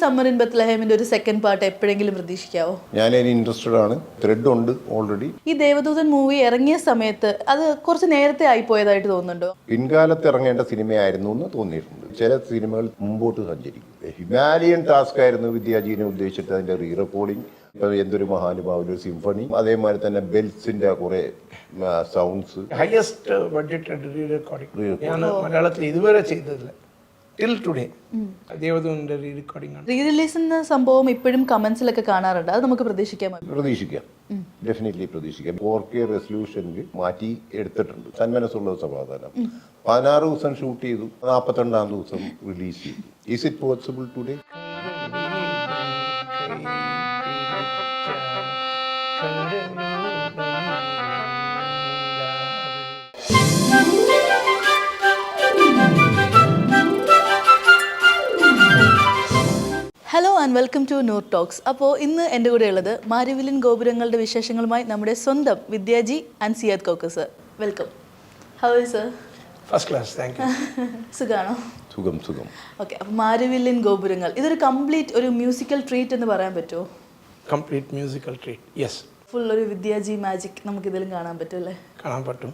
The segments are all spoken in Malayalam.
സമ്മർ ഇൻ ബത്ലഹേമിന്റെ ഒരു സെക്കൻഡ് പാർട്ട് എപ്പോഴെങ്കിലും പ്രതീക്ഷിക്കാവോ? ഞാൻ അതിന് ഇൻട്രസ്റ്റഡ് ആണ്. ത്രെഡ് ഉണ്ട് ഓൾറെഡി. ഈ ദേവദൂതൻ മൂവി ഇറങ്ങിയ സമയത്ത് അത് കുറച്ച് നേരത്തെ ആയിപ്പോയതായിട്ട് തോന്നുന്നുണ്ടോ? പിൻകാലത്ത് ഇറങ്ങേണ്ട സിനിമയായിരുന്നു എന്ന് തോന്നിയിട്ടുണ്ട്. ചില സിനിമകൾ മുമ്പോട്ട് സഞ്ചരിക്കും. ഹിമാലയൻ ടാസ്ക് ആയിരുന്നു വിദ്യാജീനെ ഉദ്ദേശിച്ചിട്ട് അതിന്റെ റീ റെക്കോർഡിങ്. ഇപ്പം എന്തൊരു മഹാനുഭാവന്റെ ഒരു സിംഫണി, അതേമാതിരി തന്നെ ബെൽസിന്റെ കുറെ sounds. Highest budget re recording ഞാൻ മലയാളത്തിൽ ഇതുവരെ ചെയ്തതില്ല. ടിൽ ടുഡേ ദേവദൂതന്റെ റീ റെക്കോർഡിംഗ് ആണ്. റീ റിലീസ് എന്ന സംഭവം ഇപ്പോഴും കമന്റ്സിലൊക്കെ കാണാറുണ്ട്. അത് നമുക്ക് പ്രതീക്ഷിക്കാം. ഡെഫിനറ്റ്ലി പ്രതീക്ഷിക്കാം. 4K റെസൊല്യൂഷനിൽ മാറ്റി എടുത്തിട്ടുണ്ട്. സന്മനസ്സുള്ള സമാധാനം. 16 ദിവസം ഷൂട്ട് ചെയ്തു, 42-ാം ദിവസം റിലീസ് ചെയ്തു. Is it possible today? Hello and welcome to Noor talks. അപ്പോൾ ഇന്ന് എൻ്റെ കൂടെ ഉള്ളത് മാരിവില്ലിൻ ഗോപുരങ്ങളുടെ വിശേഷങ്ങളുമായി നമ്മുടെ സ്വന്തം Vidyaji and Siyad Koker sir. Welcome. How is sir? First class, thank you. സുഖാണോ? സുഖം. ഓക്കെ, അപ്പോൾ മാരിവില്ലിൻ ഗോപുരങ്ങൾ ഇതൊരു കംപ്ലീറ്റ് ഒരു മ്യൂസിക്കൽ ട്രീറ്റ് എന്ന് പറയാൻ പറ്റുമോ? Complete musical treat, yes. Full ഒരു വിദ്യാജി മാജിക് നമുക്ക് ഇതിലും കാണാൻ പറ്റും അല്ലേ? കാണാൻ പറ്റും.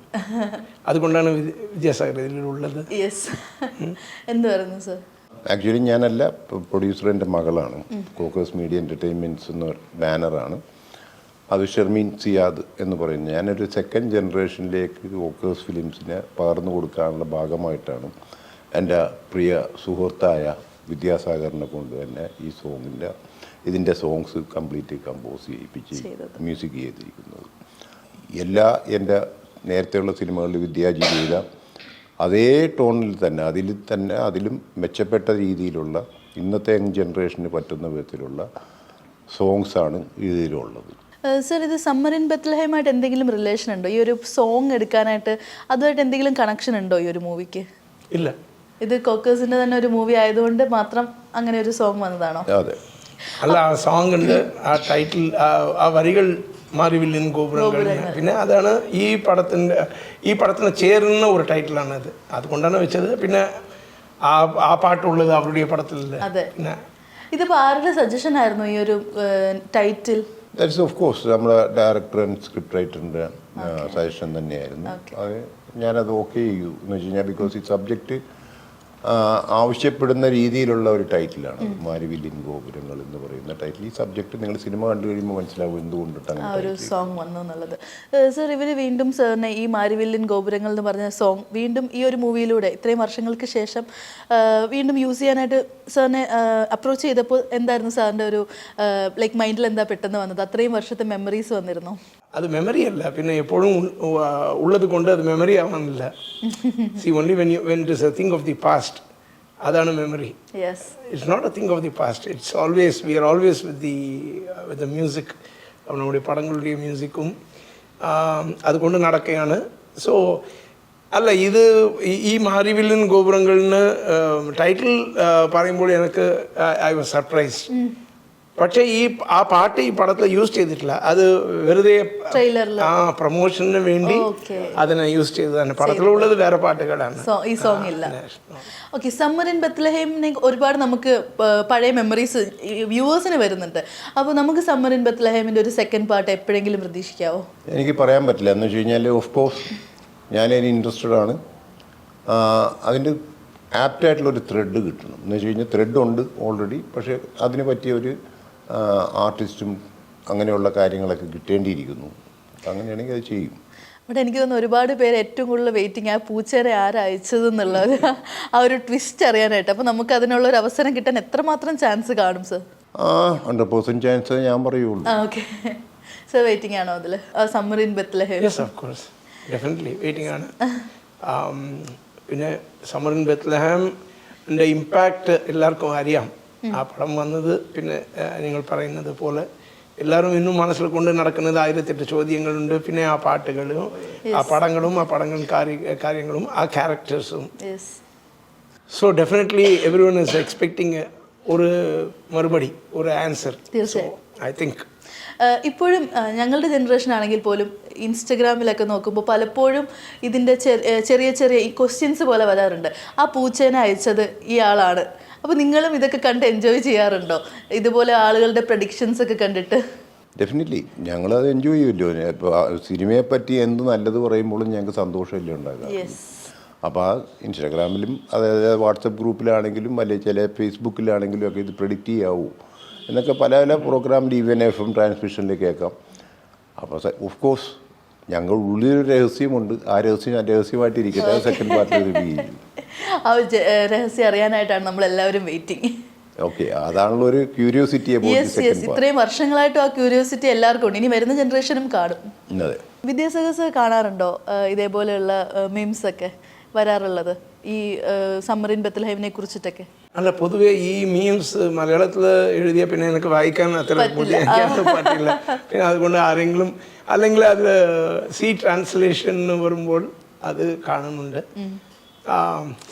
അതുകൊണ്ടാണ് വിദ്യാസാഗർ ഇതിലുള്ളത്. യെസ്. എന്ത് പറയുന്നു സർ? ആക്ച്വലി ഞാനല്ല, പ്രൊഡ്യൂസർ എൻ്റെ മകളാണ്. കോക്കേഴ്സ് മീഡിയ എൻ്റർടൈൻമെൻറ്റ്സ് എന്ന ബാനറാണ് അത്. ഷെർമീൻ സിയാദ് എന്ന് പറയുന്നത്. ഞാനൊരു സെക്കൻഡ് ജനറേഷനിലേക്ക് കോക്കേഴ്സ് ഫിലിംസിനെ പകർന്നു കൊടുക്കാനുള്ള ഭാഗമായിട്ടാണ് എൻ്റെ പ്രിയ സുഹൃത്തായ വിദ്യാസാഗറിനെ കൊണ്ട് തന്നെ ഇതിൻ്റെ സോങ്സ് കംപ്ലീറ്റ് കമ്പോസ് ചെയ്യിപ്പിച്ച് മ്യൂസിക് ചെയ്തിരിക്കുന്നത്. എല്ലാ എൻ്റെ നേരത്തെയുള്ള സിനിമകളിൽ വിദ്യാജി ചെയ്ത അതേ ടോണിൽ തന്നെ അതിലും മെച്ചപ്പെട്ട രീതിയിലുള്ള ഇന്നത്തെ യങ് ജനറേഷന് പറ്റുന്ന വിധത്തിലുള്ള സോങ്സാണ് ഇതിലുള്ളത്. സർ, ഇത് സമ്മർ ഇൻ ബത്ലഹേമായിട്ട് എന്തെങ്കിലും റിലേഷൻ ഉണ്ടോ? ഈ ഒരു സോങ് എടുക്കാനായിട്ട് അതുമായിട്ട് എന്തെങ്കിലും കണക്ഷൻ ഉണ്ടോ ഈ ഒരു മൂവിക്ക്? ഇല്ല. ഇത് കോക്കേഴ്സിന്റെ തന്നെ ഒരു മൂവി ആയതുകൊണ്ട് മാത്രം അങ്ങനെ ഒരു സോങ് വന്നതാണോ? അതെ. അല്ല, ആ സോങ് ഉണ്ട്, ആ ടൈറ്റിൽ, ആ വരികൾ മാരിവില്ലിൻ ഗോപുരങ്ങൾ. പിന്നെ അതാണ് ഈ പടത്തിന് ചേരുന്ന ഒരു ടൈറ്റിലാണ് അത്. അതുകൊണ്ടാണ് വെച്ചത്. പിന്നെ ആ പാട്ടുള്ളത് അവരുടെ പടത്തിലല്ലേ. പിന്നെ ഇതിപ്പോൾ ആരുടെ സജഷൻ ആയിരുന്നു ഈ ഒരു ടൈറ്റിൽ? ദാറ്റ്സ് ഓഫ് കോഴ്സ് നമ്മുടെ ഡയറക്ടർ ആൻഡ് സ്ക്രിപ്റ്റ് റൈറ്ററിൻ്റെ സജഷൻ തന്നെയായിരുന്നു. അത് ഞാനത് ഓക്കെ ചെയ്യൂ എന്ന് വെച്ച് കഴിഞ്ഞാൽ ബിക്കോസ് ഈ സബ്ജക്റ്റ് ആവശ്യപ്പെടുന്ന രീതിയിലുള്ള ഒരു ടൈറ്റിലാണ് മാരിവില്ലിൻ ഗോപുരങ്ങൾ എന്ന് പറയുന്ന ടൈറ്റിൽ. ഈ സബ്ജക്റ്റ് നിങ്ങൾ സിനിമ കണ്ടു കഴിയുമ്പോൾ മനസ്സിലാവും എന്തുകൊണ്ടിട്ടാണ് ഒരു സോങ് വന്നു എന്നുള്ളത്. സർ, ഇവർ വീണ്ടും സാറിനെ ഈ മാരിവില്ലിൻ ഗോപുരങ്ങൾ എന്ന് പറഞ്ഞ സോങ് വീണ്ടും ഈ ഒരു മൂവിയിലൂടെ ഇത്രയും വർഷങ്ങൾക്ക് ശേഷം വീണ്ടും യൂസ് ചെയ്യാനായിട്ട് സാറിനെ അപ്രോച്ച് ചെയ്തപ്പോൾ എന്തായിരുന്നു സാറിൻ്റെ ഒരു ലൈക്ക് മൈൻഡിൽ എന്താ പെട്ടെന്ന് വന്നത്? അത്രയും വർഷത്തെ മെമ്മറീസ് വന്നിരുന്നു? അത് മെമ്മറി അല്ല, പിന്നെ എപ്പോഴും ഉള്ളത് കൊണ്ട് അത് മെമ്മറി ആവാനില്ല. See only when it is a thing of the past, അതാണ് memory. It's not a thing of the past. It's always we are always with the music. നമ്മുടെ പടങ്ങളുടെ മ്യൂസിക്കും അതുകൊണ്ട് നടക്കുകയാണ്. സോ അല്ല, ഇത് ഈ മാരിവില്ലിൻ ഗോപുരങ്ങളിന് ടൈറ്റിൽ പറയുമ്പോൾ എനിക്ക് ഐ വാസ് സർപ്രൈസ്ഡ്. പക്ഷേ ആ പാട്ട് ഈ പടത്തിൽ യൂസ് ചെയ്തിട്ടില്ല. അത് വെറുതെ പ്രൊമോഷന് വേണ്ടി അതിനെ യൂസ് ചെയ്തതാണ്. പടത്തിലുള്ളത് വേറെ പാട്ടുകളാണ്, ഈ സോങ് ഇല്ല. ഓക്കെ, സമ്മർ ഇൻ ബത്ലഹേമിനെ ഒരുപാട് നമുക്ക് പഴയ മെമ്മറീസ് വ്യൂവേഴ്സിന് വരുന്നുണ്ട്. അപ്പോൾ നമുക്ക് സമ്മർ ഇൻ ബത്ലഹേമിൻ്റെ ഒരു സെക്കൻഡ് പാർട്ട് എപ്പോഴെങ്കിലും പ്രതീക്ഷിക്കാവോ? എനിക്ക് പറയാൻ പറ്റില്ല. എന്ന് വെച്ച് കഴിഞ്ഞാൽ ഓഫ് കോഴ്സ് ഞാനതിന് ഇൻട്രസ്റ്റഡ് ആണ്. അതിൻ്റെ ആപ്റ്റായിട്ടുള്ളൊരു ത്രെഡ് കിട്ടണം. എന്ന് വെച്ച് കഴിഞ്ഞാൽ ത്രെഡ് ഉണ്ട് ഓൾറെഡി, പക്ഷേ അതിന് പറ്റിയ ഒരു ആർട്ടിസ്റ്റും അങ്ങനെയുള്ള കാര്യങ്ങളൊക്കെ കിട്ടേണ്ടിയിരിക്കുന്നു. അങ്ങനെയാണെങ്കിൽ അത് ചെയ്യും. ബട്ട് എനിക്ക് തോന്നുന്നു ഒരുപാട് പേര് ഏറ്റവും കൂടുതൽ വെയിറ്റിംഗ് ആ പൂച്ചേനെ ആരയച്ചതെന്നുള്ള ആ ഒരു ട്വിസ്റ്റ് അറിയാനായിട്ട്. അപ്പോൾ നമുക്ക് അതിനുള്ള ഒരു അവസരം കിട്ടാൻ എത്രമാത്രം ചാൻസ് കാണും സർ? 100% ചാൻസ് ഞാൻ പറയുള്ളൂ. ഓക്കെ സർ, വെയിറ്റിംഗ് ആണോ അതിൽ summer in Bethlehem? Yes, of course, definitely waiting ആണ്. പിന്നെ സമ്മർ ഇൻ ബത്ലഹേമിൻ്റെ ഇമ്പാക്റ്റ് എല്ലാവർക്കും അറിയാം. ആ പടം വന്നത് പിന്നെ നിങ്ങൾ പറയുന്നത് പോലെ എല്ലാവരും ഇന്നും മനസ്സിൽ കൊണ്ട് നടക്കുന്നത് 1008 ചോദ്യങ്ങളുണ്ട്. പിന്നെ ആ പാട്ടുകളും ആ പടങ്ങളും കാര്യങ്ങളും ആ ക്യാരക്ടേഴ്സും. So definitely everyone is expecting ഒരു മറുപടി, ഒരു ആൻസർ. ഐ തിങ്ക് ഇപ്പോഴും ഞങ്ങളുടെ ജനറേഷൻ ആണെങ്കിൽ പോലും ഇൻസ്റ്റഗ്രാമിലൊക്കെ നോക്കുമ്പോൾ പലപ്പോഴും ഇതിൻ്റെ ചെറിയ ചെറിയ ഈ ക്വസ്റ്റ്യൻസ് പോലെ വരാറുണ്ട്. ആ പൂച്ചേനെ അയച്ചത് ഇയാളാണ്, അപ്പോൾ നിങ്ങളും ഇതൊക്കെ കണ്ട് എൻജോയ് ചെയ്യാറുണ്ടോ, ഇതുപോലെ ആളുകളുടെ പ്രഡിക്ഷൻസ് ഒക്കെ കണ്ടിട്ട്? ഡെഫിനറ്റ്ലി ഞങ്ങളത് എൻജോയ് ചെയ്യുമല്ലോ. ഇപ്പോൾ സിനിമയെ പറ്റി എന്ത് നല്ലത് പറയുമ്പോഴും ഞങ്ങൾക്ക് സന്തോഷമല്ലേ ഉണ്ടാകുക. യെസ്. അപ്പോൾ ആ ഇൻസ്റ്റാഗ്രാമിലും അതായത് വാട്സപ്പ് ഗ്രൂപ്പിലാണെങ്കിലും അല്ലെങ്കിൽ ചില ഫേസ്ബുക്കിലാണെങ്കിലും ഒക്കെ ഇത് പ്രെഡിക്റ്റ് ചെയ്യാവൂ എന്നൊക്കെ പല പല പ്രോഗ്രാമിൽ ഈവൻ FM ട്രാൻസ്മിഷനിൽ കേൾക്കാം. അപ്പോൾ ഓഫ് കോഴ്സ് ഞങ്ങളുടെ ഉള്ളിലൊരു രഹസ്യമുണ്ട്. ആ രഹസ്യം രഹസ്യമായിട്ടിരിക്കട്ടെ, സെക്കൻഡ് പാർട്ടിൽ റിവ്യൂ ചെയ്യും. ആ രഹസ്യം അറിയാനായിട്ടാണ് നമ്മളെല്ലാവരും വെയിറ്റിംഗ്. ഓക്കെ, അതാണല്ലോ ഒരു ക്യൂരിയോസിറ്റി. യെസ് യെസ്, ഇത്രയും വർഷങ്ങളായിട്ടും ആ ക്യൂരിയോസിറ്റി എല്ലാവർക്കും ഉണ്ട്. ഇനി വരുന്ന ജനറേഷനും കാണും. അതെ. വിദ്യാസാഗർ കാണാറുണ്ടോ ഇതേപോലെയുള്ള മീംസ് ഒക്കെ വരാറുള്ളത്, ഈ സമ്മർ ഇൻ ബത്ലഹേമിനെ കുറിച്ചിട്ടൊക്കെ? അല്ല, പൊതുവേ ഈ മീംസ് മലയാളത്തിൽ എഴുതിയ പിന്നെ എനിക്ക് വായിക്കാൻ അത്ര പറ്റില്ല. പിന്നെ അതുകൊണ്ട് ആരെങ്കിലും അല്ലെങ്കിൽ അത് ട്രാൻസ്ലേഷൻ വരുമ്പോൾ അത് കാണുന്നുണ്ട്.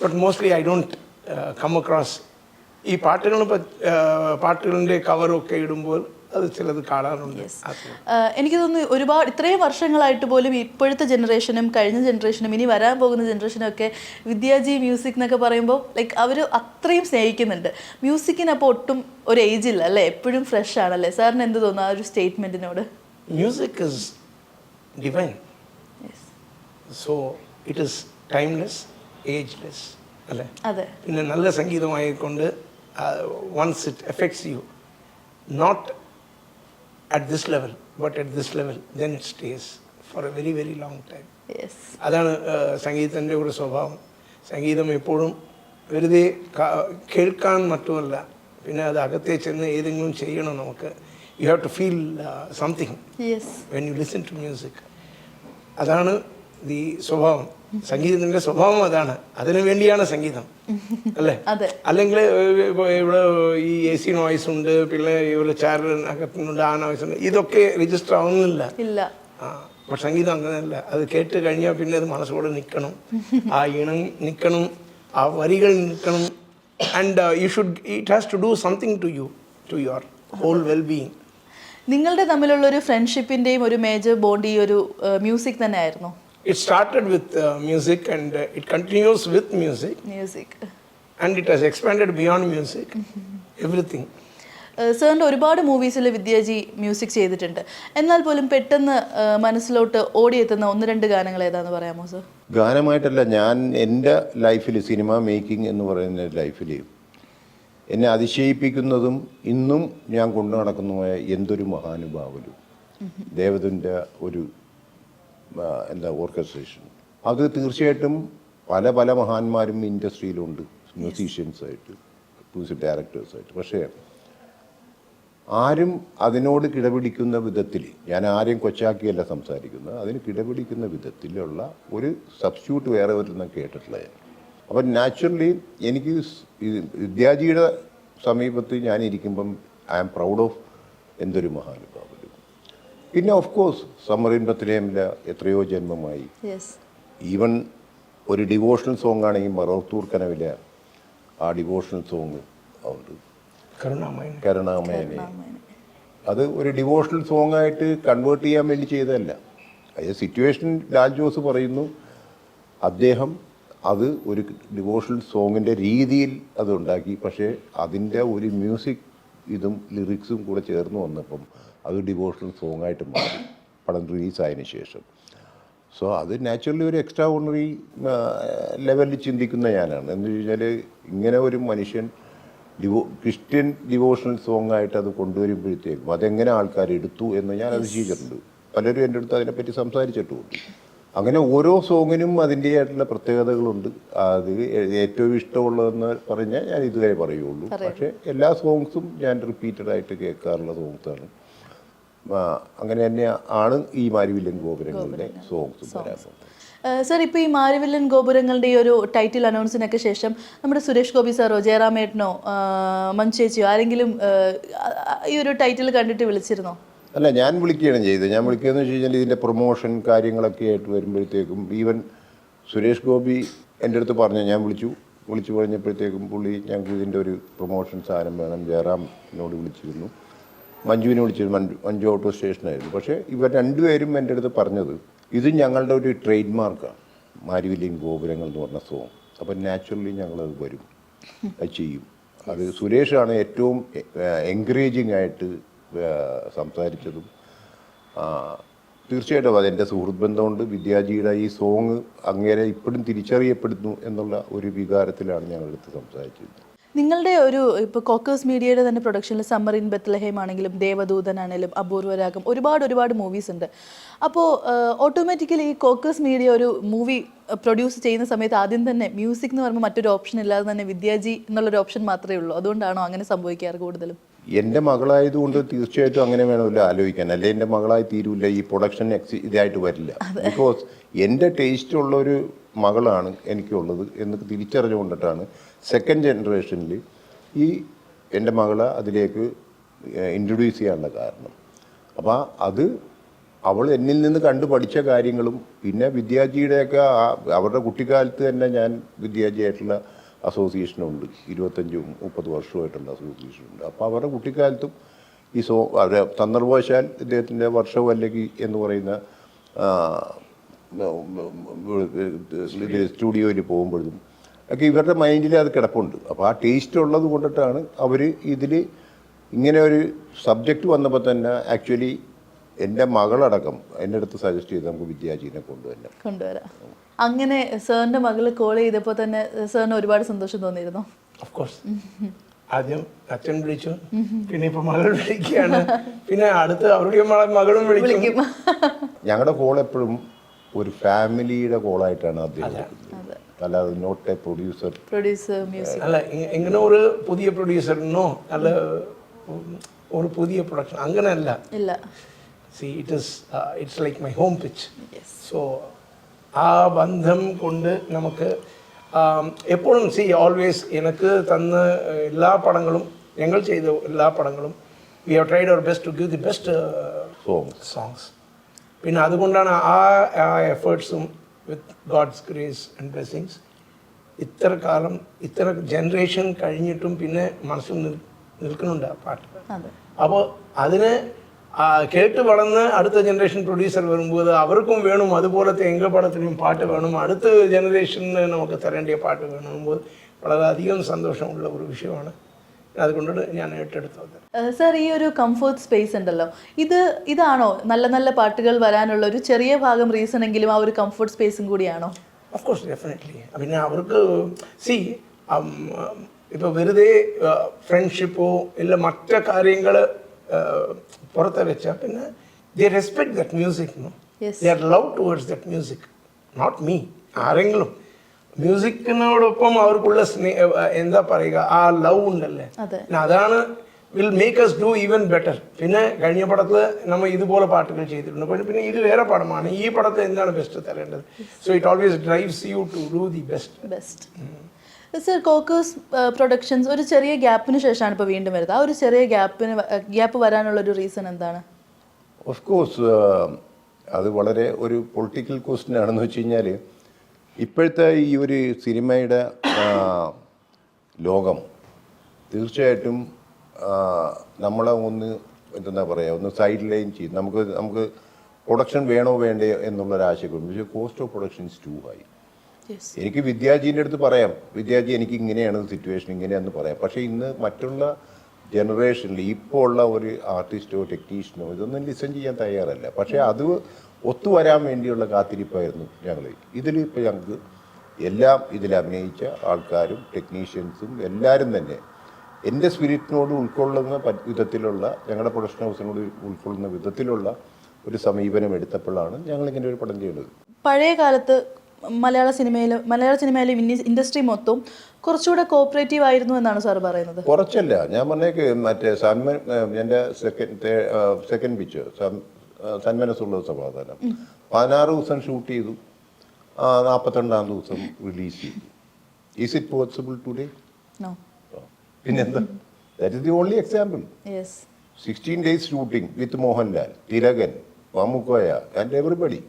But mostly I don't come across ഈ പാട്ടുകളുടെ കവറൊക്കെ ഇടുമ്പോൾ അത് ചിലത് കാണാറുണ്ട്. എനിക്ക് തോന്നുന്നു ഒരുപാട് ഇത്രയും വർഷങ്ങളായിട്ട് പോലും ഇപ്പോഴത്തെ ജനറേഷനും കഴിഞ്ഞ ജനറേഷനും ഇനി വരാൻ പോകുന്ന ജനറേഷനും ഒക്കെ വിദ്യാജി മ്യൂസിക് എന്നൊക്കെ പറയുമ്പോൾ ലൈക്ക് അവർ അത്രയും സ്നേഹിക്കുന്നുണ്ട്. മ്യൂസിക്കിന് അപ്പോൾ ഒട്ടും ഒരു ഏജ് ഇല്ല അല്ലേ, എപ്പോഴും ഫ്രഷ് ആണല്ലേ? സാറിന് എന്ത് തോന്നുന്നു ആ ഒരു സ്റ്റേറ്റ്മെന്റിനോട്? Music is divine, so it is timeless, ageless അല്ലേ? അതെ. പിന്നെ നല്ല സംഗീതമായിക്കൊണ്ട് once it affects you, not at this level but at this level, then it stays for a very very long time. Yes. അതാണ് സംഗീതത്തിൻ്റെ ഒരു സ്വഭാവം. സംഗീതം എപ്പോഴും വെറുതെ കേൾക്കാൻ മറ്റുമല്ല, പിന്നെ അത് അകത്തെ ചെന്ന് ഏതെങ്കിലും ചെയ്യണം നമുക്ക്. You have to feel something when you listen to music. അതാണ് ഈ സ്വഭാവം, സംഗീതത്തിൻ്റെ സ്വഭാവം അതാണ്. അതിനു വേണ്ടിയാണ് സംഗീതം അല്ലേ? അല്ലെങ്കിൽ ഇവിടെ ഈ AC നോയ്സ് ഉണ്ട്, പിന്നെ ഇവിടെ ചാറിനകത്തുണ്ട്, ആ നോയ്സ് ഉണ്ട്, ഇതൊക്കെ രജിസ്റ്റർ ആവുന്നില്ല. പക്ഷെ സംഗീതം അങ്ങനെയല്ല. അത് കേട്ട് കഴിഞ്ഞാൽ പിന്നെ അത് മനസ്സോടെ നിൽക്കണം, ആ ഈണം നിൽക്കണം, ആ വരികൾ നിൽക്കണം. And it has to do something to you, to your whole wellbeing. നിങ്ങളുടെ തമ്മിലുള്ള ഒരു ഫ്രണ്ട്ഷിപ്പിന്റെയും ഒരു മേജർ ബോണ്ട് ഈ ഒരു മ്യൂസിക് തന്നെ ആയിരുന്നു? It started with music and it continues with music. And it has expanded beyond music. Everything. സാറിൻ്റെ ഒരുപാട് മൂവീസിൽ വിദ്യാജി മ്യൂസിക് ചെയ്തിട്ടുണ്ട്. എന്നാൽ പോലും പെട്ടെന്ന് മനസ്സിലോട്ട് ഓടിയെത്തുന്ന ഒന്ന് രണ്ട് ഗാനങ്ങൾ ഏതാന്ന് പറയാമോ സർ? ഗാനമായിട്ടല്ല, ഞാൻ എൻ്റെ ലൈഫിൽ സിനിമ മേക്കിംഗ് എന്ന് പറയുന്ന ലൈഫിൽ എന്നെ അതിശയിപ്പിക്കുന്നതും ഇന്നും ഞാൻ കൊണ്ടു നടക്കുന്നതുമായ എന്തൊരു മഹാനുഭാവലും ദേവദൻ്റെ ഒരു ഓർക്കസ്ട്രേഷൻ. അത് തീർച്ചയായിട്ടും പല പല മഹാന്മാരും ഇൻഡസ്ട്രിയിലുണ്ട്, മ്യൂസീഷ്യൻസായിട്ട്, മ്യൂസിക് ഡയറക്ടേഴ്സായിട്ട്. പക്ഷേ ആരും അതിനോട് കിടപിടിക്കുന്ന വിധത്തിൽ, ഞാൻ ആരെയും കൊച്ചാക്കിയല്ല സംസാരിക്കുന്നത്, അതിന് കിടപിടിക്കുന്ന വിധത്തിലുള്ള ഒരു സബ്സ്റ്റിറ്റ്യൂട്ട് വേറെ ഒരെണ്ണം കേട്ടിട്ടില്ല ഞാൻ. അപ്പം നാച്ചുറലി എനിക്ക് വിദ്യാജിയുടെ സമീപത്ത് ഞാൻ ഇരിക്കുമ്പം ഐ ആം പ്രൗഡ് ഓഫ് എന്തൊരു മഹാനുഭാവലും. പിന്നെ ഓഫ് കോഴ്സ് സമ്മർ ഇൻ ബത്ലഹേമിൽ എത്രയോ ജന്മമായി. ഈവൻ ഒരു ഡിവോഷണൽ സോങ് ആണെങ്കിൽ മറവത്തൂർ കനവിലെ ആ ഡിവോഷണൽ സോങ് ഉണ്ട്, കരുണാമയനെ. അത് ഒരു ഡിവോഷണൽ സോങ് ആയിട്ട് കൺവേർട്ട് ചെയ്യാൻ വേണ്ടി ചെയ്തതല്ല. അത് സിറ്റുവേഷൻ ലാൽ ജോസ് പറയുന്നു, അദ്ദേഹം അത് ഒരു ഡിവോഷണൽ സോങ്ങിൻ്റെ രീതിയിൽ അത് ഉണ്ടാക്കി. പക്ഷേ അതിൻ്റെ ഒരു മ്യൂസിക് ഇതും ലിറിക്സും കൂടെ ചേർന്ന് വന്നപ്പം അത് ഡിവോഷണൽ സോങ്ങായിട്ട് മാറി പടം റിലീസായതിനു ശേഷം. സോ അത് നാച്ചുറലി ഒരു എക്സ്ട്രാ ഓർഡിനറി ലെവലിൽ ചിന്തിക്കുന്ന ഞാനാണ്. എന്ന് വെച്ചാൽ ഇങ്ങനെ ഒരു മനുഷ്യൻ ക്രിസ്ത്യൻ ഡിവോഷണൽ സോങ് ആയിട്ട് അത് കൊണ്ടുവരുമ്പോഴത്തേക്കും അതെങ്ങനെ ആൾക്കാർ എടുത്തു എന്ന് ഞാൻ അതിശയിച്ചിട്ടുണ്ട്. പലരും എൻ്റെ അടുത്ത് അതിനെപ്പറ്റി സംസാരിച്ചിട്ടുമുണ്ട്. അങ്ങനെ ഓരോ സോങ്ങിനും അതിൻ്റെതായിട്ടുള്ള പ്രത്യേകതകളുണ്ട്. അത് ഏറ്റവും ഇഷ്ടമുള്ളതെന്ന് പറഞ്ഞാൽ ഞാൻ ഇതുവരെ പറയുള്ളൂ. പക്ഷേ എല്ലാ സോങ്സും ഞാൻ റിപ്പീറ്റഡായിട്ട് കേൾക്കാറുള്ള സോങ്സാണ്. അങ്ങനെ തന്നെ ആണ് ഈ മാരിവില്ലൻ ഗോപുരങ്ങളുടെ സോങ്സും വരാൻ പോകുന്നത്. സർ, ഇപ്പോൾ ഈ മാരിവില്ലൻ ഗോപുരങ്ങളുടെ ഈ ഒരു ടൈറ്റിൽ അനൗൺസിനൊക്കെ ശേഷം നമ്മുടെ സുരേഷ് ഗോപി സാറോ ജയറാമേട്ടനോ മഞ്ജുചേച്ചിയോ ആരെങ്കിലും ഈ ഒരു ടൈറ്റിൽ കണ്ടിട്ട് വിളിച്ചിരുന്നോ? അല്ല, ഞാൻ വിളിക്കുകയാണ് ചെയ്തത്. ഞാൻ വിളിക്കുകയെന്ന് വെച്ച് കഴിഞ്ഞാൽ ഇതിൻ്റെ പ്രൊമോഷൻ കാര്യങ്ങളൊക്കെ ആയിട്ട് വരുമ്പോഴത്തേക്കും ഈവൻ സുരേഷ് ഗോപി എൻ്റെ അടുത്ത് പറഞ്ഞു, ഞാൻ വിളിച്ചു പറഞ്ഞപ്പോഴത്തേക്കും പുള്ളി ഞങ്ങൾക്ക് ഇതിൻ്റെ ഒരു പ്രൊമോഷൻ സാധനം വേണം. ജയറാമിനോട് വിളിച്ചിരുന്നു, മഞ്ജുവിനെ വിളിച്ചിരുന്നു. മഞ്ജു ഓട്ടോ സ്റ്റേഷനായിരുന്നു. പക്ഷേ ഇവർ രണ്ടുപേരും എൻ്റെ അടുത്ത് പറഞ്ഞത് ഇത് ഞങ്ങളുടെ ഒരു ട്രേഡ് മാർക്കാണ്, മാരിവില്ലൻ ഗോപുരങ്ങൾ എന്ന് പറഞ്ഞ സോങ്. അപ്പം നാച്ചുറലി ഞങ്ങളത് വരും, അത് ചെയ്യും. അത് സുരേഷാണ് ഏറ്റവും എൻകറേജിങ് ആയിട്ട് സംസാരിച്ചതും. തീർച്ചയായിട്ടും അതെൻ്റെ സുഹൃത്ത് ബന്ധമുണ്ട്. വിദ്യാജിയുടെ ഈ സോങ് അങ്ങേരെ ഇപ്പോഴും തിരിച്ചറിയപ്പെടുന്നു എന്നുള്ള ഒരു വികാരത്തിലാണ് ഞങ്ങളെടുത്ത് സംസാരിച്ചത്. നിങ്ങളുടെ ഒരു ഇപ്പോൾ കോക്കേഴ്സ് മീഡിയയുടെ തന്നെ പ്രൊഡക്ഷനിൽ സമ്മർ ഇൻ ബെത്ലഹേം ആണെങ്കിലും ദേവദൂതൻ ആണെങ്കിലും അപൂർവരാഗം ഒരുപാട് മൂവീസ് ഉണ്ട്. അപ്പോൾ ഓട്ടോമാറ്റിക്കലി ഈ കോക്കേഴ്സ് മീഡിയ ഒരു മൂവി പ്രൊഡ്യൂസ് ചെയ്യുന്ന സമയത്ത് ആദ്യം തന്നെ മ്യൂസിക് എന്ന് പറയുമ്പോൾ മറ്റൊരു ഓപ്ഷൻ ഇല്ലാതെ തന്നെ വിദ്യാജി എന്നുള്ളൊരു ഓപ്ഷൻ മാത്രമേ ഉള്ളൂ. അതുകൊണ്ടാണോ അങ്ങനെ സംഭവിക്കാറ് കൂടുതലും? എൻ്റെ മകളായതുകൊണ്ട് തീർച്ചയായിട്ടും അങ്ങനെ വേണമല്ലോ ആലോചിക്കാൻ. അല്ലെ എൻ്റെ മകളായി തീരൂല്ല, ഈ പ്രൊഡക്ഷൻ ഇതായിട്ട് വരില്ല. ബിക്കോസ് എൻ്റെ ടേസ്റ്റ് ഉള്ളൊരു മകളാണ് എനിക്കുള്ളത് എന്ന് തിരിച്ചറിഞ്ഞുകൊണ്ടിട്ടാണ് സെക്കൻഡ് ജനറേഷനിൽ ഈ എൻ്റെ മകളെ അതിലേക്ക് ഇൻട്രൊഡ്യൂസ് ചെയ്യാനുള്ള കാരണം. അപ്പോൾ അത് അവൾ എന്നിൽ നിന്ന് കണ്ടു പഠിച്ച കാര്യങ്ങളും പിന്നെ വിദ്യാജിയുടെയൊക്കെ അവരുടെ കുട്ടിക്കാലത്ത് തന്നെ ഞാൻ വിദ്യാജിയായിട്ടുള്ള അസോസിയേഷനുണ്ട്, 25-30 വർഷമായിട്ടുള്ള അസോസിയേഷനുണ്ട്. അപ്പോൾ അവരുടെ കുട്ടിക്കാലത്തും ഈ അവരെ സന്ദർഭവശാൽ ഇദ്ദേഹത്തിൻ്റെ വർഷവും അല്ലെങ്കിൽ എന്ന് പറയുന്ന സ്റ്റുഡിയോയിൽ പോകുമ്പോഴും ഒക്കെ ഇവരുടെ മൈൻഡിൽ അത് കിടപ്പുണ്ട്. അപ്പോൾ ആ ടേസ്റ്റ് ഉള്ളത് കൊണ്ടിട്ടാണ് അവർ ഇതിൽ ഇങ്ങനെ ഒരു സബ്ജക്റ്റ് വന്നപ്പോൾ തന്നെ ആക്ച്വലി എൻ്റെ മകളടക്കം എൻ്റെ അടുത്ത് സജസ്റ്റ് ചെയ്ത് നമുക്ക് വിദ്യാജീനെ കൊണ്ടുവരാം. അങ്ങനെ സാറിൻ്റെ മകള് കോൾ ചെയ്തപ്പോൾ തന്നെ സാറിന് ഒരുപാട് സന്തോഷം തോന്നിയിരുന്നു? Of course. ആദ്യം അച്ഛൻ വിളിച്ചു, പിന്നെ ഇപ്പൊ മകൾ വിളിക്കുകയാണ്, പിന്നെ അടുത്ത് അവരുടെ മകളും വിളിക്കും. ഞങ്ങളുടെ കോൾ എപ്പോഴും ഒരു ഫാമിലിയുടെ കോളായിട്ടാണ് ആദ്യം, അല്ലാതെ നോട്ട് എ പ്രൊഡ്യൂസർ മ്യൂസിക് അല്ല. ഇങ്ങനെ ഒരു പുതിയ പ്രൊഡ്യൂസറിനോ അല്ല ഒരു പുതിയ പ്രൊഡക്ഷൻ അങ്ങനെയല്ല. See, it's like my home pitch. Yes. So ആ ബന്ധം കൊണ്ട് നമുക്ക് എപ്പോഴും ഓൾവേസ് എനിക്ക് തന്ന എല്ലാ പടങ്ങളും, ഞങ്ങൾ ചെയ്ത എല്ലാ പടങ്ങളും we have tried our best to give the best songs. പിന്നെ അതുകൊണ്ടാണ് ആ എഫേർട്സും with God's grace and blessings ഇത്ര കാലം ഇത്ര ജനറേഷൻ കഴിഞ്ഞിട്ടും പിന്നെ മനസ്സിൽ നിൽക്കുന്നുണ്ട് ആ പാട്ട്. അപ്പോൾ അതിന് കേട്ട് വളർന്ന് അടുത്ത ജനറേഷൻ പ്രൊഡ്യൂസർ വരുമ്പോൾ അവർക്കും വേണം അതുപോലത്തെ എങ്ക പടത്തിനും പാട്ട് വേണം, അടുത്ത ജനറേഷന് നമുക്ക് തരേണ്ട പാട്ട് വേണമെമ്പോൾ വളരെയധികം സന്തോഷമുള്ള ഒരു വിഷയമാണ്. അതുകൊണ്ട് ഞാൻ ഏറ്റെടുത്തത്. സാർ, ഈ ഒരു കംഫർട്ട് സ്പേസ് ഉണ്ടല്ലോ, ഇതാണോ നല്ല നല്ല പാട്ടുകൾ വരാനുള്ള ഒരു ചെറിയ ഭാഗം റീസൺ എങ്കിലും ആ ഒരു കംഫർട്ട് സ്പേസും കൂടിയാണോ? Of course, definitely. പിന്നെ അവർക്ക് ഇപ്പോൾ വെറുതെ ഫ്രണ്ട്ഷിപ്പോ ഇല്ല മറ്റു കാര്യങ്ങൾ പുറത്തെ വെച്ചാൽ പിന്നെ they respect that music, they are love towards that music, not me. ആരെങ്കിലും മ്യൂസിക്കിനോടൊപ്പം അവർക്കുള്ള എന്താ പറയുക, ആ ലവ് ഉണ്ടല്ലേ, അതാണ് will make us do even better. പിന്നെ കഴിഞ്ഞ പടത്തിൽ നമ്മൾ ഇതുപോലെ പാട്ടുകൾ ചെയ്തിട്ടുണ്ട്, പിന്നെ ഇത് വേറെ പടമാണ്, ഈ പടത്തിൽ എന്താണ് ബെസ്റ്റ് തരേണ്ടത്. So it always drives you to do the best. Sir, Kokers productions ഒരു ചെറിയ ഗ്യാപ്പിന് ശേഷമാണ് ഇപ്പോൾ വീണ്ടും വരുന്നത്. ആ ഒരു ചെറിയ ഗ്യാപ്പ് വരാനുള്ളൊരു റീസൺ എന്താണ്? ഓഫ് കോഴ്സ് അത് വളരെ ഒരു പൊളിറ്റിക്കൽ ക്വസ്റ്റ്യൻ ആണെന്ന് വെച്ച് കഴിഞ്ഞാൽ ഇപ്പോഴത്തെ ഈ ഒരു സിനിമയുടെ ലോകം തീർച്ചയായിട്ടും നമ്മളെ എന്താ പറയുക, ഒന്ന് സൈഡ് ലൈൻ ചെയ്യും. നമുക്ക് പ്രൊഡക്ഷൻ വേണോ വേണ്ടയോ എന്നുള്ളൊരാശയക്കുണ്ട്. പക്ഷേ cost of production is too high. എനിക്ക് വിദ്യാജീൻ്റെ അടുത്ത് പറയാം, വിദ്യാജി എനിക്ക് ഇങ്ങനെയാണ് സിറ്റുവേഷൻ, ഇങ്ങനെയാണെന്ന് പറയാം. പക്ഷേ ഇന്ന് മറ്റുള്ള ജനറേഷനിൽ ഇപ്പോൾ ഉള്ള ഒരു ആർട്ടിസ്റ്റോ ടെക്നീഷ്യനോ ഇതൊന്നും ലിസൺ ചെയ്യാൻ തയ്യാറല്ല. പക്ഷേ അത് ഒത്തുവരാൻ വേണ്ടിയുള്ള കാത്തിരിപ്പായിരുന്നു ഞങ്ങൾ. ഇതിലിപ്പോൾ ഞങ്ങൾക്ക് എല്ലാം ഇതിൽ അഭിനയിച്ച ആൾക്കാരും ടെക്നീഷ്യൻസും എല്ലാവരും തന്നെ എൻ്റെ സ്പിരിറ്റിനോട് ഉൾക്കൊള്ളുന്ന വിധത്തിലുള്ള, ഞങ്ങളുടെ പ്രൊഡക്ഷൻ ഹൗസിനോട് ഉൾക്കൊള്ളുന്ന വിധത്തിലുള്ള ഒരു സമീപനം എടുത്തപ്പോഴാണ് ഞങ്ങളിങ്ങനെ ഒരു പടം ചെയ്യുന്നത്. പഴയ കാലത്ത് മലയാള സിനിമയിലും ഇൻഡസ്ട്രി മൊത്തം കുറച്ചുകൂടെ കോപ്പറേറ്റീവ് ആയിരുന്നു എന്നാണ് സാർ പറയുന്നത്? കുറച്ചല്ല, ഞാൻ പറഞ്ഞേക്ക് മറ്റേ എൻ്റെ സെക്കൻഡ് പിക്ചർ സന്മനസ്സുള്ള സമാധാനം 16 ദിവസം ഷൂട്ട് ചെയ്തു, 42-ാം ദിവസം റിലീസ് ചെയ്തു. Is it possible today? പിന്നെന്താ, that is the only example. 16 days shooting with Mohanlal, Thilakan, Mamukkoya and everybody.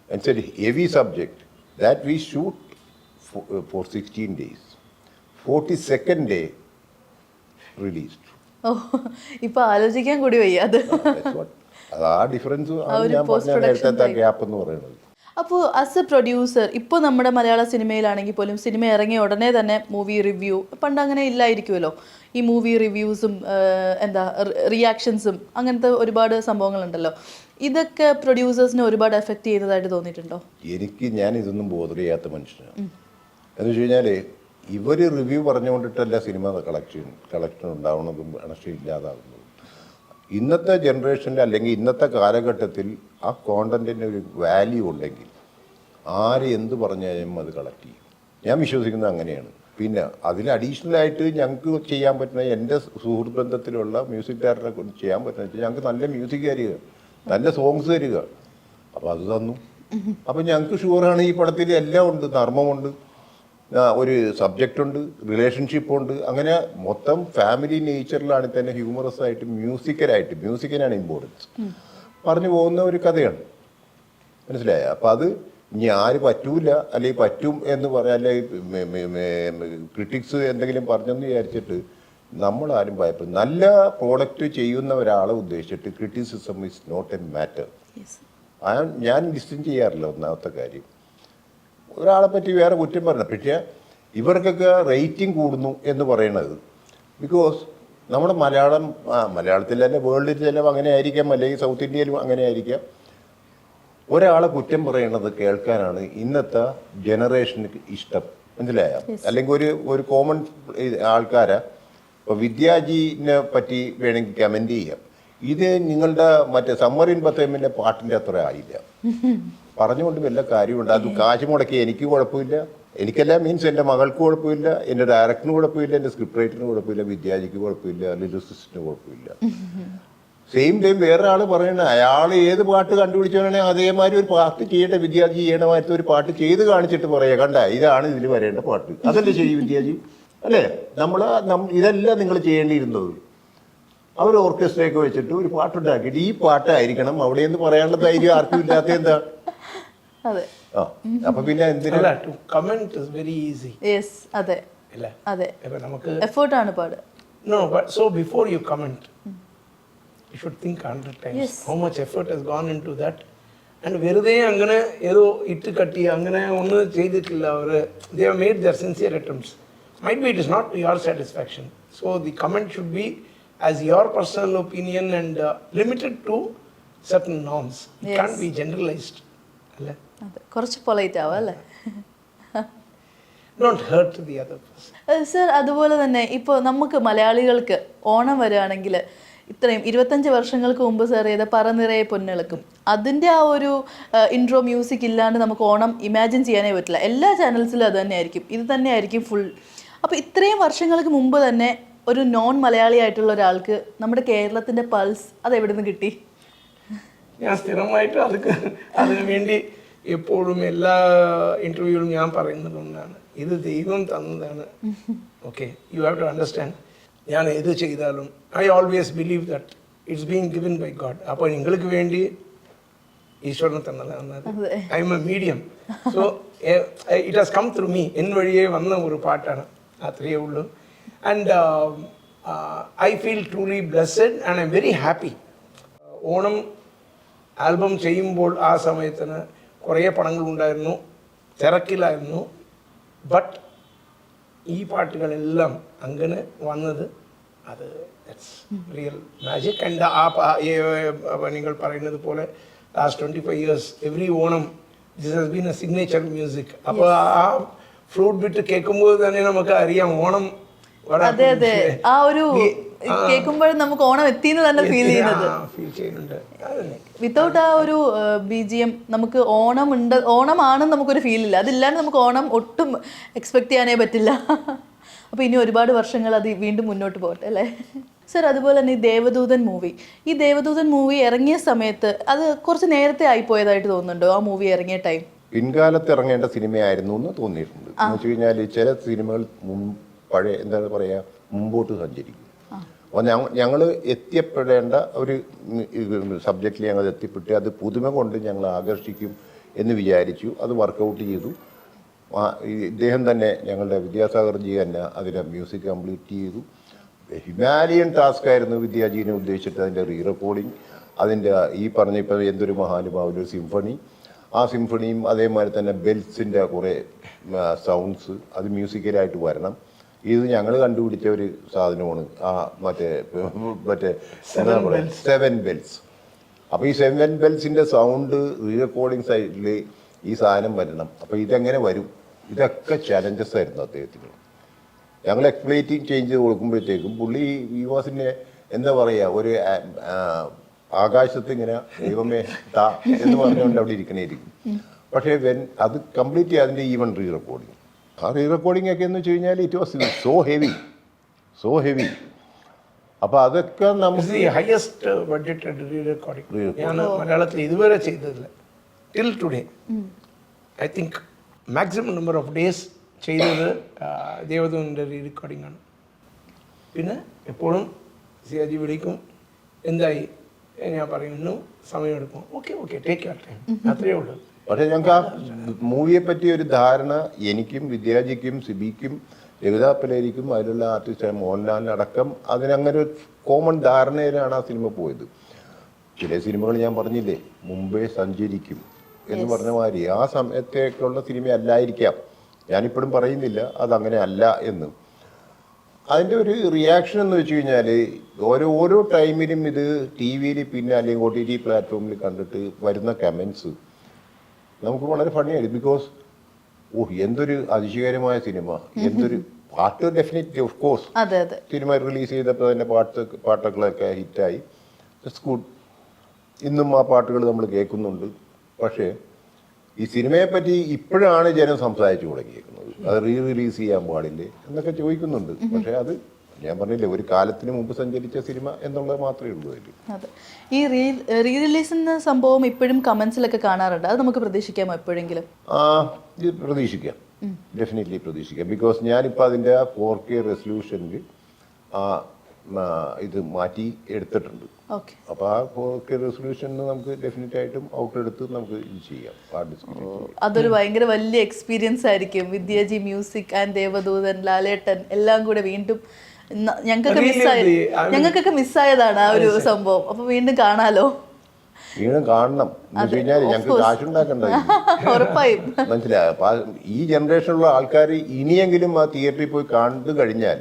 And said heavy subject that we shoot for 16 days. 42nd day released. ഇപ്പൊ ആലോചിക്കാൻ കൂടി വയ്യ അത്. ആ ഡിഫറൻസ് ഞാൻ പറഞ്ഞ നേരത്തെ ഗ്യാപ്പ് എന്ന് പറയുന്നത്. അപ്പോൾ ആസ് എ പ്രൊഡ്യൂസർ ഇപ്പോൾ നമ്മുടെ മലയാള സിനിമയിലാണെങ്കിൽ പോലും സിനിമ ഇറങ്ങിയ ഉടനെ തന്നെ മൂവി റിവ്യൂ, പണ്ട് അങ്ങനെ ഇല്ലായിരിക്കുമല്ലോ, ഈ മൂവി റിവ്യൂസും എന്താ റിയാക്ഷൻസും അങ്ങനത്തെ ഒരുപാട് സംഭവങ്ങളുണ്ടല്ലോ. ഇതൊക്കെ പ്രൊഡ്യൂസേഴ്സിനെ ഒരുപാട് എഫക്റ്റ് ചെയ്യുന്നതായിട്ട് തോന്നിയിട്ടുണ്ടോ? ഞാൻ ഇതൊന്നും ബോധർ ചെയ്യാത്ത മനുഷ്യനാണ്. എന്ന് വെച്ച് കഴിഞ്ഞാൽ ഇവർ റിവ്യൂ പറഞ്ഞുകൊണ്ടിട്ടല്ല സിനിമ കളക്ഷൻ ഉണ്ടാവുന്നതും കളക്ഷൻ ഇല്ലാതാകുന്നതും. ഇന്നത്തെ ജനറേഷനിൽ അല്ലെങ്കിൽ ഇന്നത്തെ കാലഘട്ടത്തിൽ ആ കോണ്ടന്റിന് ഒരു വാല്യൂ ഉണ്ടെങ്കിൽ ആര് എന്ത് പറഞ്ഞാലും അത് കളക്ട് ചെയ്യും. ഞാൻ വിശ്വസിക്കുന്നത് അങ്ങനെയാണ്. പിന്നെ അതിൽ അഡീഷണലായിട്ട് ഞങ്ങൾക്ക് ചെയ്യാൻ പറ്റുന്ന എൻ്റെ സുഹൃത്ത് ബന്ധത്തിലുള്ള മ്യൂസിക് ഡയറക്ടറെ കൊണ്ട് ചെയ്യാൻ പറ്റുന്ന വെച്ചാൽ ഞങ്ങൾക്ക് നല്ല മ്യൂസിക് തരിക, നല്ല സോങ്സ് തരിക. അപ്പോൾ അത് തന്നു. അപ്പം ഞങ്ങൾക്ക് ഷുവറാണ് ഈ പടത്തിൽ എല്ലാം ഉണ്ട്. നർമ്മമുണ്ട്, ഒരു സബ്ജക്റ്റ് ഉണ്ട്, റിലേഷൻഷിപ്പ് ഉണ്ട്. അങ്ങനെ മൊത്തം ഫാമിലി നേച്ചറിലാണ് തന്നെ ഹ്യൂമറസ് ആയിട്ട് മ്യൂസിക്കിനാണ് ഇമ്പോർട്ടൻസ് പറഞ്ഞു പോകുന്ന ഒരു കഥയാണ്. മനസ്സിലായ? അപ്പം അത് ഇനി ആര് പറ്റൂല അല്ലെങ്കിൽ പറ്റും എന്ന് പറയാം, അല്ലെങ്കിൽ ക്രിട്ടിക്സ് എന്തെങ്കിലും പറഞ്ഞെന്ന് വിചാരിച്ചിട്ട് നമ്മളാരും ഭയപ്പെടും. നല്ല പ്രോഡക്റ്റ് ചെയ്യുന്ന ഒരാളെ ഉദ്ദേശിച്ചിട്ട് criticism is not a matter. ഞാൻ ലിസ്റ്റ് ചെയ്യാറില്ല. ഒന്നാമത്തെ കാര്യം, ഒരാളെ പറ്റി വേറെ കുറ്റം പറയണം. പക്ഷേ ഇവർക്കൊക്കെ റേറ്റിംഗ് കൂടുന്നു എന്ന് പറയണത് ബിക്കോസ് നമ്മുടെ മലയാളത്തിൽ തന്നെ വേൾഡിൽ ചിലവ് അങ്ങനെ ആയിരിക്കാം, അല്ലെങ്കിൽ സൗത്ത് ഇന്ത്യയിലും അങ്ങനെ ആയിരിക്കാം. ഒരാളെ കുറ്റം പറയണത് കേൾക്കാനാണ് ഇന്നത്തെ ജനറേഷന് ഇഷ്ടം. മനസ്സിലായ? അല്ലെങ്കിൽ ഒരു കോമൺ ആൾക്കാരെ ഇപ്പോൾ വിദ്യാജിനെ പറ്റി വേണമെങ്കിൽ കമൻറ്റ് ചെയ്യാം. ഇത് നിങ്ങളുടെ മറ്റേ സമ്മർ ഇൻ ബത്തേമിൻ്റെ പാട്ടിൻ്റെ അത്ര ആയില്ല. പറഞ്ഞുകൊണ്ട് വല്ല കാര്യമുണ്ട്. അത് കാശ് മുടക്കി എനിക്ക് കുഴപ്പമില്ല, എനിക്കല്ല മീൻസ് എൻ്റെ മകൾക്ക് കുഴപ്പമില്ല, എൻ്റെ ഡയറക്ടറിന് കുഴപ്പമില്ല, എൻ്റെ സ്ക്രിപ്റ്റ് റൈറ്ററിന് കുഴപ്പമില്ല, വിദ്യാജിക്ക് കുഴപ്പമില്ല, ലിറിസിസ്റ്റിന് കുഴപ്പമില്ല. സെയിം ടൈം വേറെ ആൾ പറയണ അയാൾ ഏത് പാട്ട് കണ്ടുപിടിച്ചാണെങ്കിൽ അതേമാതിരി ഒരു പാട്ട് ചെയ്യട്ടെ, വിദ്യാജി ചെയ്യണ മാറ്റത്തെ ഒരു പാട്ട് ചെയ്ത് കാണിച്ചിട്ട് പറയുക, കണ്ട ഇതാണ് ഇതിൽ വരേണ്ട പാട്ട്, അതല്ലേ ചെയ്യും വിദ്യാജി, അല്ലേ? ഇതെല്ലാം നിങ്ങൾ ചെയ്യേണ്ടിയിരുന്നത്. അവർ ഓർക്കസ്ട്രയൊക്കെ വെച്ചിട്ട് ഒരു പാട്ടുണ്ടാക്കിയിട്ട് ഈ പാട്ടായിരിക്കണം അവിടെ എന്ന് പറയാനുള്ള ധൈര്യം ആർക്കും ഇല്ലാത്ത എന്താ? അപ്പൊ പിന്നെ എന്തിനാ comment is very easy. Yes, അതെ അതെ, നമുക്ക് എഫേർട്ട് ആണ് പാട്. No but so before you comment you should think 100 times how much effort has gone into that. And വെറുതെ അങ്ങനെ ഏതോ ഇട്ട് കട്ടി അങ്ങനെ ഒന്നും ചെയ്തിട്ടില്ല അവർ. They have made their sincere attempts. Might be it is not to your satisfaction, so the comment should be as your personal opinion and limited to certain norms. It can't be generalized. അല്ലേ? കുറച്ച് പൊളൈറ്റ് ആവാം അല്ലേ? Don't hurt the other person. Sir, അതുപോലെ തന്നെ ഇപ്പോൾ നമുക്ക് മലയാളികൾക്ക് ഓണം വരികയാണെങ്കിൽ ഇത്രയും 25 വർഷങ്ങൾക്ക് മുമ്പ് സാർ ചെയ്ത പറനിറയെ പൊന്നിളക്കും, അതിൻ്റെ ആ ഒരു ഇൻട്രോ മ്യൂസിക് ഇല്ലാണ്ട് നമുക്ക് ഓണം ഇമാജിൻ ചെയ്യാനേ പറ്റില്ല. എല്ലാ ചാനൽസിലും അത് തന്നെയായിരിക്കും, ഇത് തന്നെയായിരിക്കും ഫുൾ. അപ്പോൾ ഇത്രയും വർഷങ്ങൾക്ക് മുമ്പ് തന്നെ ഒരു നോൺ മലയാളി ആയിട്ടുള്ള ഒരാൾക്ക് നമ്മുടെ കേരളത്തിൻ്റെ പൾസ് അത് എവിടെ നിന്ന് കിട്ടി? ഞാൻ സ്ഥിരമായിട്ട് അതിനു വേണ്ടി എപ്പോഴും എല്ലാ ഇൻ്റർവ്യൂവിലും ഞാൻ പറയുന്നത് ഒന്നാണ്, ഇത് ദൈവം തന്നതാണ്. Okay, you have to understand. ഞാൻ ഏത് ചെയ്താലും I always believe that it's being given by God. അപ്പോൾ നിങ്ങൾക്ക് വേണ്ടി ഈശ്വരനെ തന്നതാണ്. I'm a medium, so it has come through me. എൻ വഴിയേ വന്ന ഒരു പാട്ടാണ്, അത്രയേ ഉള്ളൂ. And I feel truly blessed and I'm very happy. Onam album ചെയ്യുമ്പോൾ ആ സമയത്തിന് കുറേ പടങ്ങളുണ്ടായിരുന്നു, തിരക്കിലായിരുന്നു. ബട്ട് ഈ പാട്ടുകളെല്ലാം അങ്ങനെ വന്നത് അത് റിയൽ മാജിക്. ആൻഡ് നിങ്ങൾ പറയുന്നത് പോലെ last 25 years every Onam this has been A signature music. അപ്പോൾ ആ ഫ്ലൂട്ട് ബിറ്റ് കേൾക്കുമ്പോൾ തന്നെ നമുക്ക് അറിയാം ഓണം. അതെ അതെ, ആ ഒരു കേൾക്കുമ്പോൾ നമുക്ക് ഓണം എത്തിയെന്ന് തന്നെ ഫീൽ ചെയ്യുന്നുണ്ട്. വിത്തൗട്ട് ആ ഒരു BGM നമുക്ക് ഓണമാണെന്ന് നമുക്കൊരു ഫീലില്ല. അതില്ലാണ്ട് നമുക്ക് ഓണം ഒട്ടും എക്സ്പെക്ട് ചെയ്യാനേ പറ്റില്ല. അപ്പോൾ ഇനി ഒരുപാട് വർഷങ്ങൾ അത് വീണ്ടും മുന്നോട്ട് പോകട്ടെ അല്ലേ സർ? അതുപോലെ തന്നെ ഈ ദേവദൂതൻ മൂവി ഇറങ്ങിയ സമയത്ത് അത് കുറച്ച് നേരത്തെ ആയിപ്പോയതായിട്ട് തോന്നുന്നുണ്ടോ? ആ മൂവി ഇറങ്ങിയ ടൈം പിൻകാലത്ത് ഇറങ്ങേണ്ട സിനിമയായിരുന്നു എന്ന് തോന്നിയിട്ടുണ്ട്. എന്ന് വെച്ച് കഴിഞ്ഞാൽ ചില സിനിമകൾ പഴയ എന്താ പറയുക മുമ്പോട്ട് സഞ്ചരിക്കും. അപ്പോൾ ഞങ്ങൾ എത്തിപ്പെടേണ്ട ഒരു സബ്ജക്റ്റിൽ ഞങ്ങൾ എത്തിപ്പെട്ട് അത് പുതുമ കൊണ്ട് ഞങ്ങൾ ആകർഷിക്കും എന്ന് വിചാരിച്ചു. അത് വർക്കൗട്ട് ചെയ്തു. ഇദ്ദേഹം തന്നെ ഞങ്ങളുടെ വിദ്യാസാഗർജി തന്നെ അതിൻ്റെ മ്യൂസിക് കംപ്ലീറ്റ് ചെയ്തു. ഹിമാലയൻ ടാസ്ക് ആയിരുന്നു വിദ്യാജീനെ ഉദ്ദേശിച്ചിട്ട് അതിൻ്റെ റീ റെക്കോർഡിങ്, അതിൻ്റെ ഈ പറഞ്ഞ ഇപ്പം എന്തൊരു മഹാനുഭാവൻ്റെ ഒരു സിംഫണി, ആ സിംഫണിയും അതേമാതിരി തന്നെ ബെൽസിൻ്റെ കുറേ സൗണ്ട്സ് അത് മ്യൂസിക്കലായിട്ട് വരണം. ഇത് ഞങ്ങൾ കണ്ടുപിടിച്ച ഒരു സാധനമാണ് ആ മറ്റേ എന്താ പറയുക 7 bells. അപ്പോൾ ഈ 7 bells-ൻ്റെ സൗണ്ട് റീറെക്കോർഡിങ് സൈഡിൽ ഈ സാധനം വരണം. അപ്പോൾ ഇതെങ്ങനെ വരും? ഇതൊക്കെ ചലഞ്ചസ് ആയിരുന്നു അദ്ദേഹത്തിന്. ഞങ്ങൾ എക്സ്പ്ലേറ്റിംഗ് ചേഞ്ച് കൊടുക്കുമ്പോഴത്തേക്കും പുള്ളി വിവാസിനെ എന്താ പറയുക ഒരു ആകാശത്ത് ഇങ്ങനെ ദൈവമേ താ എന്ന് പറഞ്ഞുകൊണ്ട് അവിടെ ഇരിക്കണേയിരിക്കും. പക്ഷേ അത് കംപ്ലീറ്റ് അതിൻ്റെ ഈവൻ റീ റെക്കോർഡിങ്. ആ റീ റെക്കോർഡിംഗ് ഒക്കെ എന്ന് വെച്ച് കഴിഞ്ഞാൽ ഇറ്റ് വാസ് സോ ഹെവി. അപ്പോൾ അതൊക്കെ നമുക്ക് ഹയസ്റ്റ് ബഡ്ജറ്റഡ് റീ റെക്കോർഡിംഗ് ഞാൻ മലയാളത്തിൽ ഇതുവരെ ചെയ്തതില്ല. Till today I think maximum number of days ചെയ്തത് ദേവദൂതൻ്റെ റീ റെക്കോർഡിംഗ് ആണ്. പിന്നെ എപ്പോഴും സിയാജി വിളിക്കും, എന്തായി, ഞാൻ പറയുന്നു സമയമെടുക്കും, ഓക്കെ ടേക്ക് യുവർ ടൈം, അത്രയേ ഉള്ളൂ. പക്ഷേ ഞങ്ങൾക്ക് ആ മൂവിയെ പറ്റി ഒരു ധാരണ എനിക്കും വിദ്യാജിക്കും സിബിക്കും രഘുദാ പലേരിക്കും അതിലുള്ള ആർട്ടിസ്റ്റ് മോഹൻലാലിനടക്കം അതിനങ്ങനെ ഒരു കോമൺ ധാരണയിലാണ് ആ സിനിമ പോയത്. ചില സിനിമകൾ ഞാൻ പറഞ്ഞില്ലേ, മുമ്പേ സഞ്ചരിക്കും എന്ന് പറഞ്ഞ മാതിരി ആ സമയത്തേക്കുള്ള സിനിമ അല്ലായിരിക്കാം. ഞാനിപ്പോഴും പറയുന്നില്ല അതങ്ങനെ അല്ല എന്ന്. അതിൻ്റെ ഒരു റിയാക്ഷൻ എന്ന് വെച്ച് കഴിഞ്ഞാൽ ഓരോ ടൈമിലും ഇത് ടി വിയിൽ പിന്നെ അല്ലെങ്കിൽ OTT പ്ലാറ്റ്ഫോമിൽ കണ്ടിട്ട് വരുന്ന കമൻസ് നമുക്ക് വളരെ ഫണിയായി. ബിക്കോസ് എന്തൊരു അതിശയകരമായ സിനിമ, എന്തൊരു പാട്ട്. Definitely of course cinema release ചെയ്തപ്പോൾ തന്നെ പാട്ടുകളൊക്കെ ഹിറ്റായി. It's good. ഇന്നും ആ പാട്ടുകൾ നമ്മൾ കേൾക്കുന്നുണ്ട്. പക്ഷേ ഈ സിനിമയെ പറ്റി ഇപ്പോഴാണ് ജനം സംസാരിച്ചു തുടങ്ങിയിരിക്കുന്നത്. അത് റിലീസ് ചെയ്യാൻ പാടില്ലേ എന്നൊക്കെ ചോദിക്കുന്നുണ്ട്. പക്ഷേ അത് ഞാൻ പറഞ്ഞില്ലേ, ഒരു കാലത്തിന് മുമ്പ് സഞ്ചരിച്ച സിനിമ എന്നുള്ളത് മാത്രമേ ഉള്ളൂ അതിൽ. അതെ, ഈ റീ റിലീസ് എന്ന സംഭവം ഇപ്പോഴും കമന്റ്സിലൊക്കെ കാണാറുണ്ട്. അത് നമുക്ക് പ്രതീക്ഷിക്കാമോ എപ്പോഴെങ്കിലും? ഇത് പ്രതീക്ഷിക്കാം, ഡെഫിനറ്റ്ലി പ്രതീക്ഷിക്കാം. ബിക്കോസ് ഞാനിപ്പോൾ അതിൻ്റെ 4K റെസൊല്യൂഷനിൽ ഇത് മാറ്റി എടുത്തിട്ടുണ്ട്. അപ്പോൾ ആ 4K റെസൊല്യൂഷനിൽ നമുക്ക് ഡെഫിനറ്റ് ആയിട്ടും ഔട്ട് എടുത്ത് നമുക്ക് ഇത് ചെയ്യാം. അതൊരു ഭയങ്കര വലിയ എക്സ്പീരിയൻസ് ആയിരിക്കും. വിദ്യാജി മ്യൂസിക് ആൻഡ് ദേവദൂതൻ, ലാലേട്ടൻ എല്ലാം കൂടെ വീണ്ടും ഞങ്ങൾക്കൊക്കെ മിസ്സായതാണ് ആ ഒരു സംഭവം. അപ്പൊ വീണ്ടും കാണാലോ, വീണ്ടും കാണണം എന്ന് വെച്ച് കഴിഞ്ഞാൽ ഞങ്ങൾക്ക് കാശുണ്ടാക്കണ്ടേ, ഉറപ്പായും മനസ്സിലായ. ഈ ജനറേഷനിലുള്ള ആൾക്കാർ ഇനിയെങ്കിലും ആ തിയേറ്ററിൽ പോയി കണ്ടു കഴിഞ്ഞാൽ,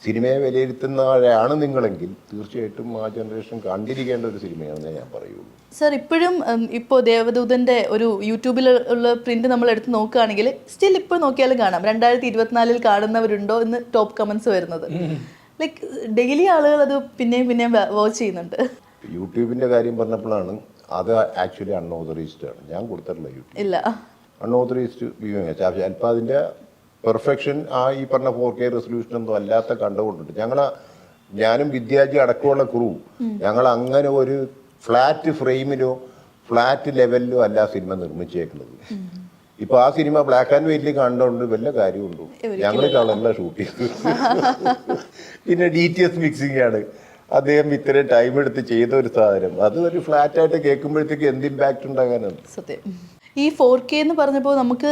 സിനിമയെ വിലയിരുത്തുന്നവരാണ് നിങ്ങളെങ്കിൽ തീർച്ചയായിട്ടും ആ ജനറേഷൻ കണ്ടിരിക്കേണ്ട ഒരു സിനിമയാണെന്നേ ഞാൻ പറയുള്ളൂ. സർ, ഇപ്പോഴും ഇപ്പോൾ ദേവദൂതൻ്റെ ഒരു യൂട്യൂബിൽ ഉള്ള പ്രിന്റ് നമ്മൾ എടുത്ത് നോക്കുകയാണെങ്കിൽ സ്റ്റിൽ ഇപ്പോൾ നോക്കിയാലും കാണാം 2024 കാണുന്നവരുണ്ടോ എന്ന് ടോപ്പ് കമന്റ്സ് വരുന്നത്. ലൈക്ക് ഡെയിലി ആളുകൾ അത് പിന്നെയും വാച്ച് ചെയ്യുന്നുണ്ട്. യൂട്യൂബിൻ്റെ കാര്യം പറഞ്ഞപ്പോഴാണ് അത് ആക്ച്വലി അൺഓതറൈസ്ഡ് ആണ്. ഞാൻ കൊടുത്തിട്ടില്ല യൂട്യൂബ്, ഇല്ല, അൺഓതറൈസ്ഡ് വ്യൂയിങ്. ചിലപ്പോൾ അതിൻ്റെ പെർഫെക്ഷൻ ആ ഈ പറഞ്ഞ 4K റെസൊല്യൂഷനൊന്നും അല്ലാത്ത കണ്ടുകൊണ്ടുണ്ട്. ഞാനും വിദ്യാജി അടക്കമുള്ള ക്രൂ ഞങ്ങൾ അങ്ങനെ ഒരു ഫ്ലാറ്റ് ഫ്രെയിമിലോ ഫ്ലാറ്റ് ലെവലിലോ അല്ല സിനിമ നിർമ്മിച്ചേക്കുന്നത്. ഇപ്പൊ ആ സിനിമ ബ്ലാക്ക് ആൻഡ് വൈറ്റിൽ കണ്ടുകൊണ്ട് വല്ല കാര്യമുണ്ടോ? ഞങ്ങൾ കളറില ഷൂട്ട് ചെയ്തത്. പിന്നെ DTS മിക്സിംഗ് ആണ്. അദ്ദേഹം ഇത്രയും ടൈം എടുത്ത് ചെയ്ത ഒരു സാധനം, അത് ഒരു ഫ്ലാറ്റ് ആയിട്ട് കേൾക്കുമ്പോഴത്തേക്ക് എന്ത് ഇമ്പാക്ട് ഉണ്ടാകാനാണ്. സത്യം. ഈ 4K എന്ന് പറഞ്ഞപ്പോൾ നമുക്ക്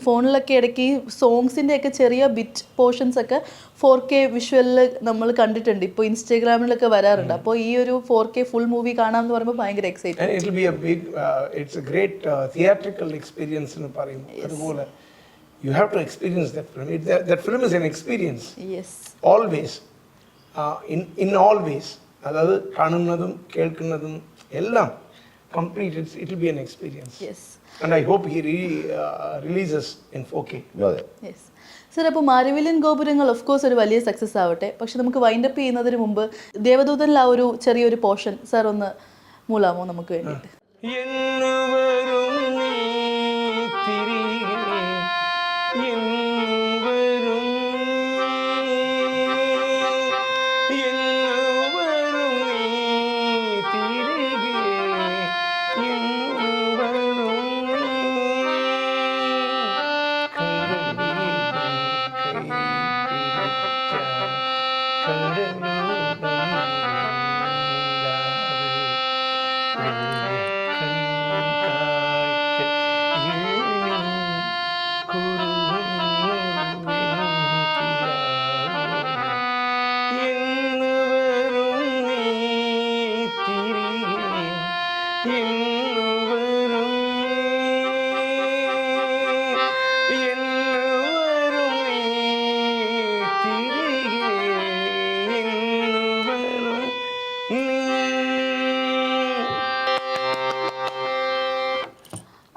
ഫോണിലൊക്കെ ഇടയ്ക്ക് ഈ സോങ്സിൻ്റെ ഒക്കെ ചെറിയ ബിറ്റ് പോർഷൻസ് ഒക്കെ 4K വിഷ്വലിൽ നമ്മൾ കണ്ടിട്ടുണ്ട്. ഇപ്പോൾ ഇൻസ്റ്റാഗ്രാമിലൊക്കെ വരാറുണ്ട്. അപ്പോൾ ഈ ഒരു 4K ഫുൾ മൂവി കാണാമെന്ന് പറയുമ്പോൾ ഭയങ്കര excited. It will be a big, it's a great theatrical experience എന്ന് പറയും. അതുപോലെ you have to experience that film. That film is an experience always, in always. അതായത് കാണുന്നതും കേൾക്കുന്നതും എല്ലാം complete. It will be an experience. Yes. And I hope he releases in 4K. Yes. Sir, അപ്പോൾ മാരിവില്ലൻ ഗോപുരങ്ങൾ ഓഫ് കോഴ്സ് ഒരു വലിയ സക്സസ് ആവട്ടെ. പക്ഷെ നമുക്ക് വൈൻഡപ്പ് ചെയ്യുന്നതിന് മുമ്പ് ദേവദൂതനിൽ ആ ഒരു ചെറിയൊരു പോർഷൻ സാർ ഒന്ന് മൂളാമോ നമുക്ക് വേണ്ടിയിട്ട്?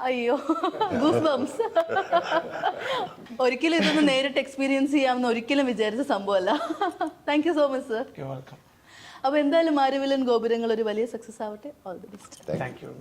അയ്യോ ഗൂസ് ബംസ്. ഒരിക്കലും ഇതൊന്ന് നേരിട്ട് എക്സ്പീരിയൻസ് ചെയ്യാമെന്ന് ഒരിക്കലും വിചാരിച്ച സംഭവമല്ല. Thank you so much sir. You welcome. അപ്പോൾ എന്തായാലും മാരിവില്ലൻ ഗോപുരങ്ങൾ ഒരു വലിയ സക്സസ് ആവട്ടെ. All the best. Thank you.